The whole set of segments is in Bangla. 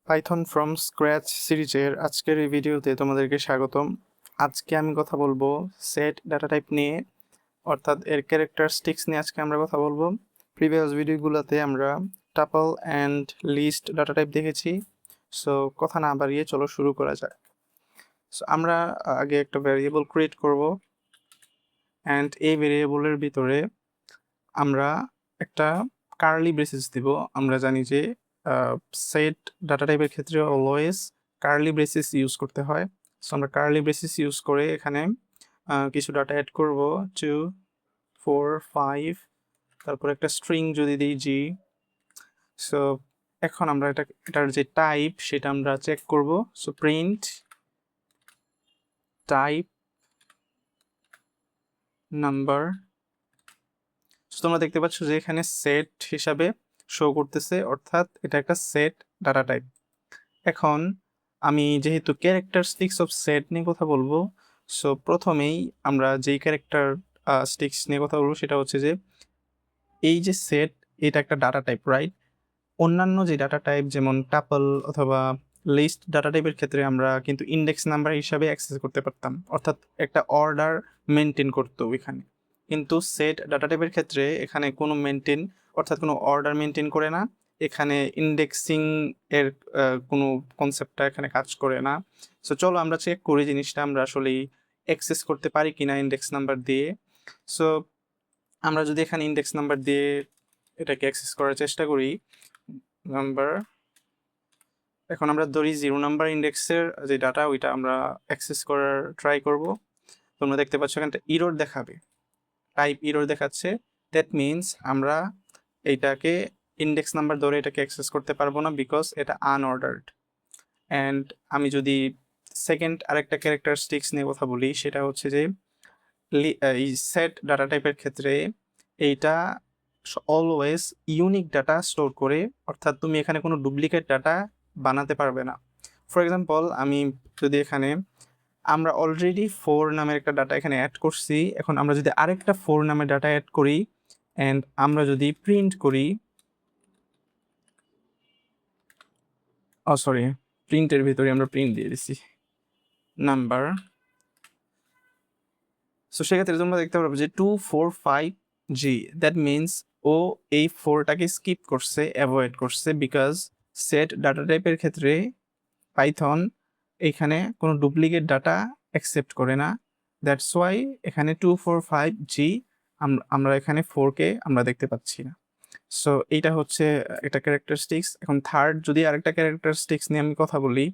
পাইথন ফ্রম স্ক্র্যাচ সিরিজের আজকের এই ভিডিওতে তোমাদেরকে স্বাগতম। আজকে আমি কথা বলবো সেট ডাটা টাইপ নিয়ে, অর্থাৎ এর ক্যারেক্টারিস্টিক্স নিয়ে আজকে আমরা কথা বলবো। প্রিভিয়াস ভিডিওগুলোতে আমরা tuple and list data type দেখেছি। সো কথা না বাড়িয়ে চলো শুরু করা যাক। সো আমরা আগে একটা ভ্যারিয়েবল ক্রিয়েট করব, অ্যান্ড এই ভ্যারিয়েবলের ভিতরে আমরা একটা কার্লি ব্রেসেস দিব। আমরা জানি যে সেট ডাটা টাইপের ক্ষেত্রে অলওয়েজ কার্লি ব্রেসেস ইউজ করতে হয়। সো আমরা কার্লি ব্রেসেস ইউজ করে এখানে কিছু ডাটা অ্যাড করব, 2 4 5, তারপর একটা স্ট্রিং যদি দিই জি। সো এখন আমরা এটার যে টাইপ সেটা আমরা চেক করব। So print type number. তোমরা দেখতে পাচ্ছ যে এখানে সেট হিসাবে শো করতেছে, অর্থাৎ এটা একটা সেট ডাটা টাইপ। এখন আমি যেহেতু ক্যারেক্টারিস্টিক্স অফ সেট নিয়ে কথা বলবো, সো প্রথমেই আমরা যেই ক্যারেক্টারিস্টিক্স নিয়ে কথা বলবো সেটা হচ্ছে যে এই যে সেট, এটা একটা ডাটা টাইপ, রাইট? অন্যান্য যে ডাটা টাইপ যেমন টাপল অথবা লিস্ট ডাটা টাইপের ক্ষেত্রে আমরা কিন্তু ইন্ডেক্স নাম্বার হিসাবে অ্যাক্সেস করতে পারতাম, অর্থাৎ একটা অর্ডার মেনটেন করতো ওইখানে। কিন্তু সেট ডাটা টাইপের ক্ষেত্রে এখানে কোনো অর্থাৎ কোনো অর্ডার মেনটেন করে না। এখানে ইন্ডেক্সিং এর কোনো কনসেপ্টটা এখানে কাজ করে না। সো চলো আমরা চেক করি জিনিসটা আমরা আসলেই অ্যাক্সেস করতে পারি কিনা ইন্ডেক্স নাম্বার দিয়ে। সো আমরা যদি এখানে ইন্ডেক্স নাম্বার দিয়ে এটাকে অ্যাক্সেস করার চেষ্টা করি, নাম্বার, এখন আমরা ধরি 0 নাম্বার ইন্ডেক্সের যে ডাটা ওইটা আমরা অ্যাক্সেস করার ট্রাই করব। তোমরা দেখতে পাচ্ছ এখানটা ইরর দেখাবে, টাইপ ইরর দেখাচ্ছে। দ্যাট মিনস আমরা এইটাকে ইন্ডেক্স নাম্বার ধরে এটাকে অ্যাক্সেস করতে পারবো না, বিকজ এটা আনঅর্ডার্ড। অ্যান্ড আমি যদি সেকেন্ড আরেকটা ক্যারেক্টারিস্টিক্স নিয়ে কথা বলি, সেটা হচ্ছে যে এই সেট ডাটা টাইপের ক্ষেত্রে এইটা অলওয়েজ ইউনিক ডাটা স্টোর করে, অর্থাৎ তুমি এখানে কোনো ডুপ্লিকেট ডাটা বানাতে পারবে না। ফর এক্সাম্পল, আমি যদি এখানে আমরা অলরেডি 4 নামের একটা ডাটা এখানে অ্যাড করছি, এখন আমরা যদি আরেকটা 4 নামের ডাটা অ্যাড করি অ্যান্ড আমরা যদি প্রিন্ট করি, সরি, প্রিন্টের ভিতরে আমরা প্রিন্ট দিয়ে দিছি নাম্বার। সো সেক্ষেত্রে তোমরা দেখতে পারবে যে 2 4 5 জি, দ্যাট মিনস ও এই 4টাকে স্কিপ করছে, অ্যাভয়েড করছে, বিকজ সেট ডাটা টাইপের ক্ষেত্রে পাইথন এখানে কোনো ডুপ্লিকেট ডাটা অ্যাকসেপ্ট করে না। দ্যাটস ওয়াই এখানে 2 4 5 জি আমরা এখানে 4কে আমরা দেখতে পাচ্ছি না। সো এইটা হচ্ছে একটা ক্যারেক্টারিস্টিক্স। এখন থার্ড যদি আরেকটা ক্যারেক্টারিস্টিক্স নিয়ে আমি কথা বলি,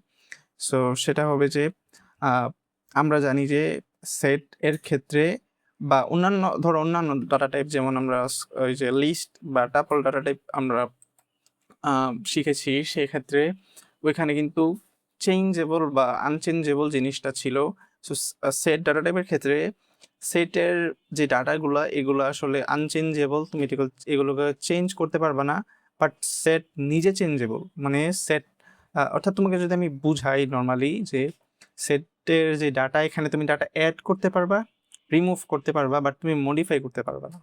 সো সেটা হবে যে আমরা জানি যে সেট এর ক্ষেত্রে বা অন্যান্য ডাটা টাইপ, যেমন আমরা ওই যে লিস্ট বা টাপল ডাটা টাইপ আমরা শিখেছি, সেক্ষেত্রে ওইখানে কিন্তু চেঞ্জেবল বা আনচেঞ্জেবল জিনিসটা ছিল। সো সেট ডাটা টাইপের ক্ষেত্রে সেটের যে ডাটাগুলো এগুলো আসলে আনচেঞ্জেবল, তুমি এগুলোকে চেঞ্জ করতে পারবে না। বাট সেট নিজে চেঞ্জেবল, মানে সেট অর্থাৎ তোমাকে যদি আমি বুঝাই নর্মালি, যে সেটের যে ডাটা, এখানে তুমি ডাটা অ্যাড করতে পারবা, রিমুভ করতে পারবা, বাট তুমি মডিফাই করতে পারবা না।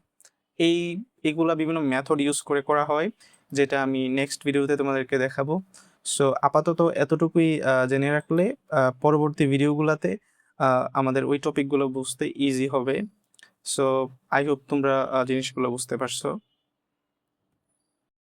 এগুলা বিভিন্ন মেথড ইউজ করে করা হয়, যেটা আমি নেক্সট ভিডিওতে তোমাদেরকে দেখাবো। সো আপাতত এতটুকুই জেনে রাখলে পরবর্তী ভিডিওগুলোতে আমাদের ওই টপিকগুলো বুঝতে ইজি হবে। সো আই হোপ তোমরা জিনিসগুলো বুঝতে পারছো।